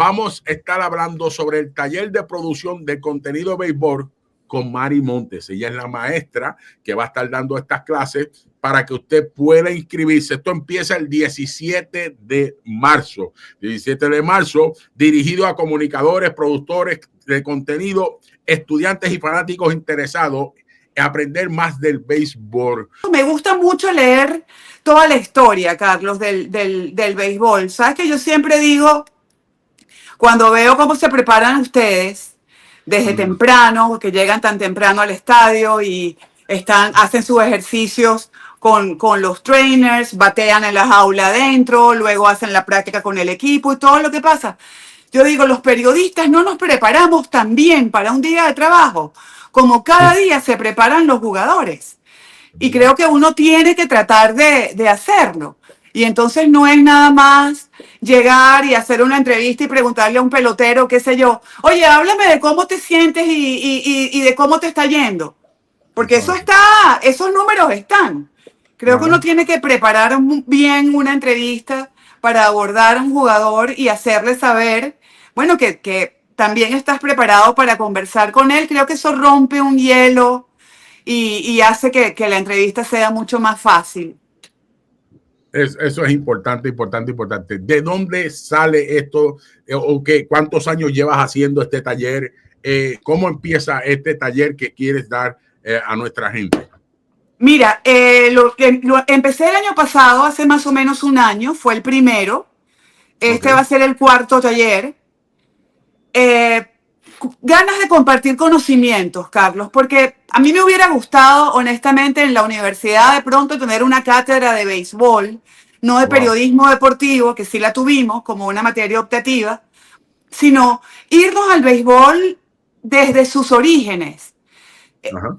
vamos a estar hablando sobre el taller de producción de contenido de béisbol con Mari Montes. Ella es la maestra que va a estar dando estas clases para que usted pueda inscribirse. Esto empieza el 17 de marzo. 17 de marzo, dirigido a comunicadores, productores de contenido, estudiantes y fanáticos interesados en aprender más del béisbol. Me gusta mucho leer toda la historia, Carlos, del béisbol. Sabes que yo siempre digo, cuando veo cómo se preparan ustedes desde temprano, que llegan tan temprano al estadio y hacen sus ejercicios con los trainers, batean en la jaula adentro, luego hacen la práctica con el equipo y todo lo que pasa. Yo digo, los periodistas no nos preparamos tan bien para un día de trabajo como cada día se preparan los jugadores. Y creo que uno tiene que tratar de hacerlo. Y entonces no es nada más llegar y hacer una entrevista y preguntarle a un pelotero, qué sé yo, oye, háblame de cómo te sientes y de cómo te está yendo. Porque esos números están. Creo que uno tiene que preparar bien una entrevista para abordar a un jugador y hacerle saber, bueno, que también estás preparado para conversar con él. Creo que eso rompe un hielo y hace que la entrevista sea mucho más fácil. Eso es importante. ¿De dónde sale esto? ¿Cuántos años llevas haciendo este taller? ¿Cómo empieza este taller que quieres dar a nuestra gente? Mira, empecé el año pasado, hace más o menos un año, fue el primero. Este va a ser el cuarto taller. Ganas de compartir conocimientos, Carlos, porque a mí me hubiera gustado, honestamente, en la universidad de pronto tener una cátedra de béisbol, no de periodismo deportivo, que sí la tuvimos como una materia optativa, sino irnos al béisbol desde sus orígenes.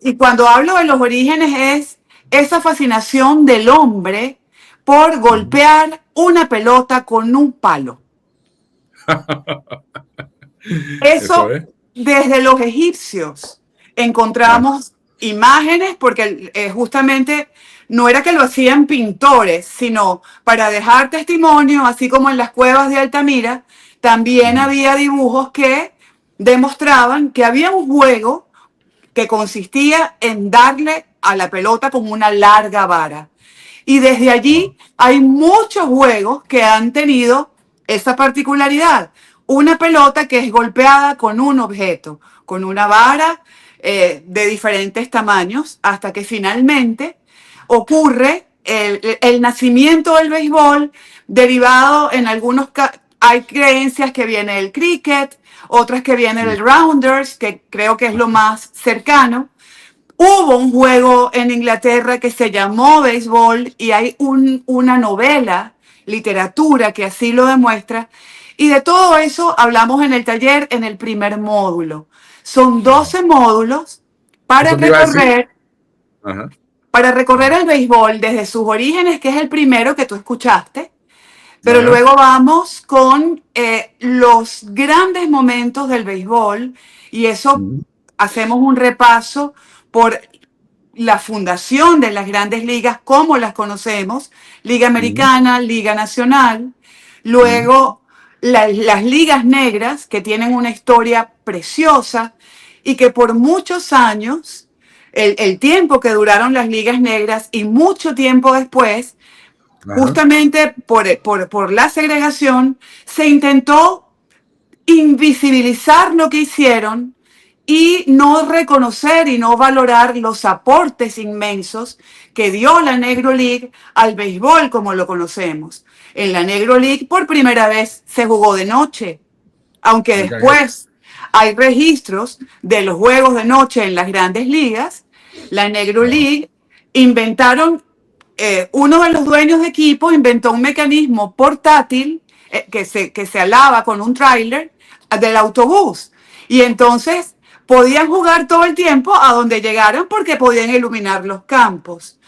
Y cuando hablo de los orígenes es esa fascinación del hombre por golpear una pelota con un palo. Eso desde los egipcios encontramos imágenes, porque justamente no era que lo hacían pintores, sino para dejar testimonio, así como en las cuevas de Altamira, también había dibujos que demostraban que había un juego que consistía en darle a la pelota con una larga vara. Y desde allí hay muchos juegos que han tenido esa particularidad. Una pelota que es golpeada con un objeto, con una vara de diferentes tamaños, hasta que finalmente ocurre el nacimiento del béisbol, derivado en algunos hay creencias que viene del cricket, otras que viene del rounders, que creo que es lo más cercano. Hubo un juego en Inglaterra que se llamó béisbol y hay una novela, literatura, que así lo demuestra. Y de todo eso hablamos en el taller en el primer módulo. Son 12 módulos para recorrer el béisbol desde sus orígenes, que es el primero que tú escuchaste. Pero luego vamos con los grandes momentos del béisbol y eso hacemos un repaso por la fundación de las grandes ligas, como las conocemos, Liga Americana, Liga Nacional, luego las ligas negras, que tienen una historia preciosa y que por muchos años, el tiempo que duraron las ligas negras y mucho tiempo después, justamente por la segregación, se intentó invisibilizar lo que hicieron y no reconocer y no valorar los aportes inmensos que dio la Negro League al béisbol como lo conocemos. En la Negro League por primera vez se jugó de noche, aunque después hay registros de los juegos de noche en las grandes ligas. La Negro League inventaron, uno de los dueños de equipo inventó un mecanismo portátil que se alaba con un tráiler del autobús. Y entonces podían jugar todo el tiempo a donde llegaran porque podían iluminar los campos.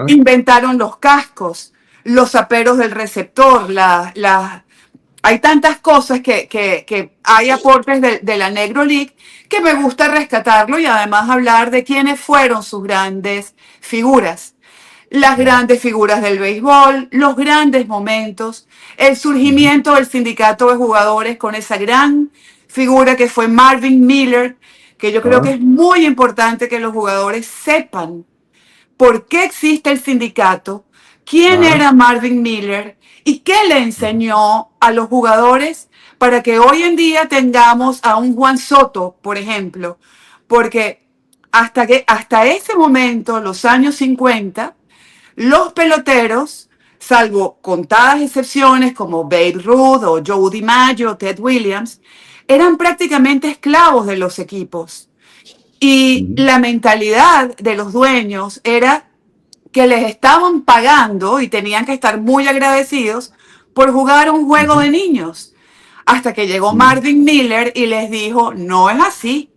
Inventaron los cascos, los zaperos del receptor, hay tantas cosas que hay aportes de la Negro League que me gusta rescatarlo y además hablar de quiénes fueron sus grandes figuras. las grandes figuras del béisbol, los grandes momentos, el surgimiento del sindicato de jugadores con esa gran figura que fue Marvin Miller, que yo creo que es muy importante que los jugadores sepan por qué existe el sindicato, quién era Marvin Miller y qué le enseñó a los jugadores para que hoy en día tengamos a un Juan Soto, por ejemplo, porque hasta ese momento, los años 50, los peloteros, salvo contadas excepciones como Babe Ruth o Joe DiMaggio o Ted Williams, eran prácticamente esclavos de los equipos. Y la mentalidad de los dueños era que les estaban pagando y tenían que estar muy agradecidos por jugar un juego de niños. Hasta que llegó Marvin Miller y les dijo, no es así.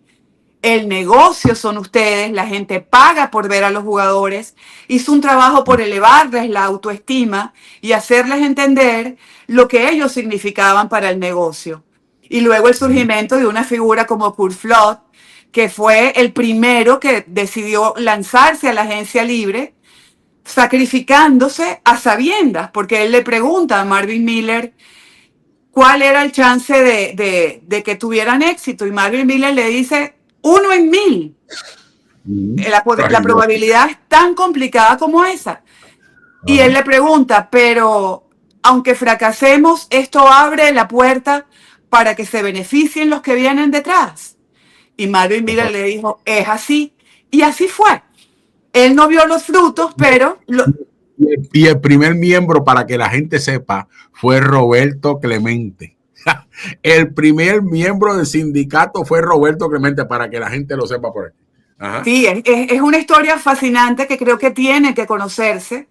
El negocio son ustedes, la gente paga por ver a los jugadores, hizo un trabajo por elevarles la autoestima y hacerles entender lo que ellos significaban para el negocio. Y luego el surgimiento de una figura como Curt Flood, que fue el primero que decidió lanzarse a la agencia libre, sacrificándose a sabiendas, porque él le pregunta a Marvin Miller cuál era el chance de que tuvieran éxito, y Marvin Miller le dice 1 en 1000. La probabilidad es tan complicada como esa. Y él le pregunta, pero aunque fracasemos, esto abre la puerta para que se beneficien los que vienen detrás. Y Marvin Miller le dijo, es así. Y así fue. Él no vio los frutos, pero... Y el primer miembro, para que la gente sepa, fue Roberto Clemente. El primer miembro del sindicato fue Roberto Clemente, para que la gente lo sepa por aquí. Ajá. Sí, es una historia fascinante que creo que tiene que conocerse,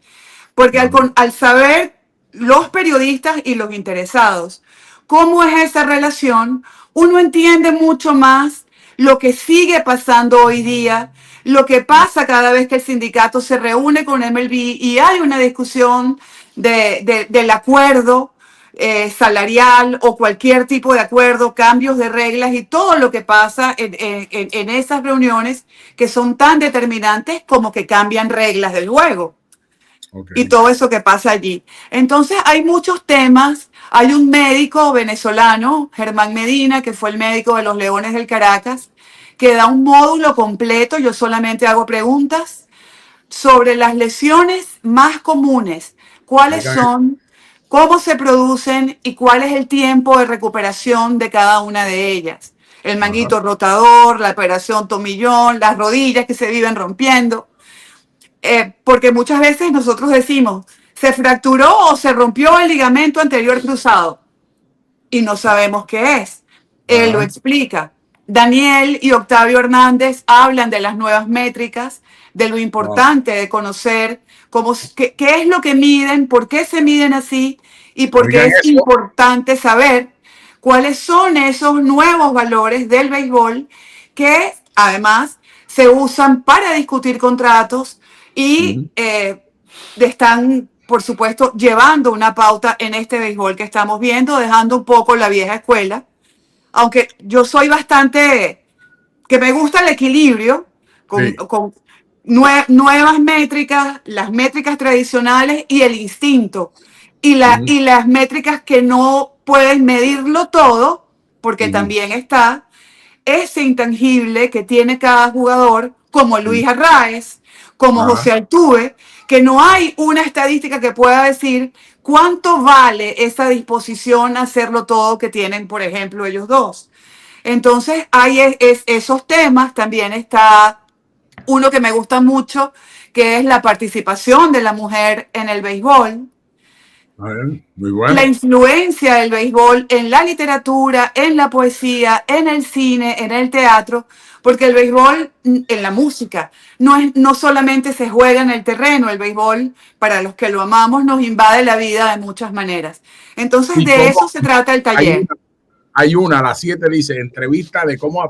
porque al saber los periodistas y los interesados cómo es esa relación, uno entiende mucho más lo que sigue pasando hoy día, lo que pasa cada vez que el sindicato se reúne con MLB y hay una discusión del acuerdo salarial o cualquier tipo de acuerdo, cambios de reglas y todo lo que pasa en esas reuniones que son tan determinantes como que cambian reglas del juego. Y todo eso que pasa allí. Entonces hay muchos temas. Hay un médico venezolano, Germán Medina, que fue el médico de los Leones del Caracas, que da un módulo completo. Yo solamente hago preguntas sobre las lesiones más comunes. ¿Cuáles son? ¿Cómo se producen? ¿Y cuál es el tiempo de recuperación de cada una de ellas? El manguito rotador, la operación tomillón, las rodillas que se viven rompiendo. Porque muchas veces nosotros decimos, se fracturó o se rompió el ligamento anterior cruzado y no sabemos qué es. Él lo explica. Daniel y Octavio Hernández hablan de las nuevas métricas, de lo importante de conocer qué es lo que miden, por qué se miden así y por qué es importante saber cuáles son esos nuevos valores del béisbol que además se usan para discutir contratos y están, por supuesto, llevando una pauta en este béisbol que estamos viendo, dejando un poco la vieja escuela. Aunque yo soy bastante, que me gusta el equilibrio con nuevas métricas, las métricas tradicionales y el instinto. Y las métricas que no pueden medirlo todo, porque también está ese intangible que tiene cada jugador, como Luis Arraez, como José Altuve, que no hay una estadística que pueda decir cuánto vale esa disposición a hacerlo todo que tienen, por ejemplo, ellos dos. Entonces, hay esos temas. También está uno que me gusta mucho, que es la participación de la mujer en el béisbol. Muy bueno. La influencia del béisbol en la literatura, en la poesía, en el cine, en el teatro, porque el béisbol, en la música, no solamente se juega en el terreno, el béisbol, para los que lo amamos, nos invade la vida de muchas maneras. Entonces, de eso se trata el taller. Hay una, a las 7 dice, entrevista de cómo,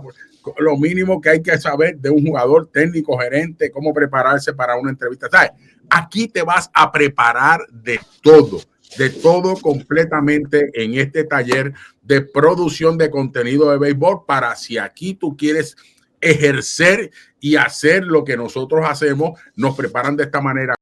lo mínimo que hay que saber de un jugador, técnico, gerente, cómo prepararse para una entrevista. ¿Sabes? Aquí te vas a preparar de todo completamente en este taller de producción de contenido de béisbol, para si aquí tú quieres ejercer y hacer lo que nosotros hacemos, nos preparan de esta manera.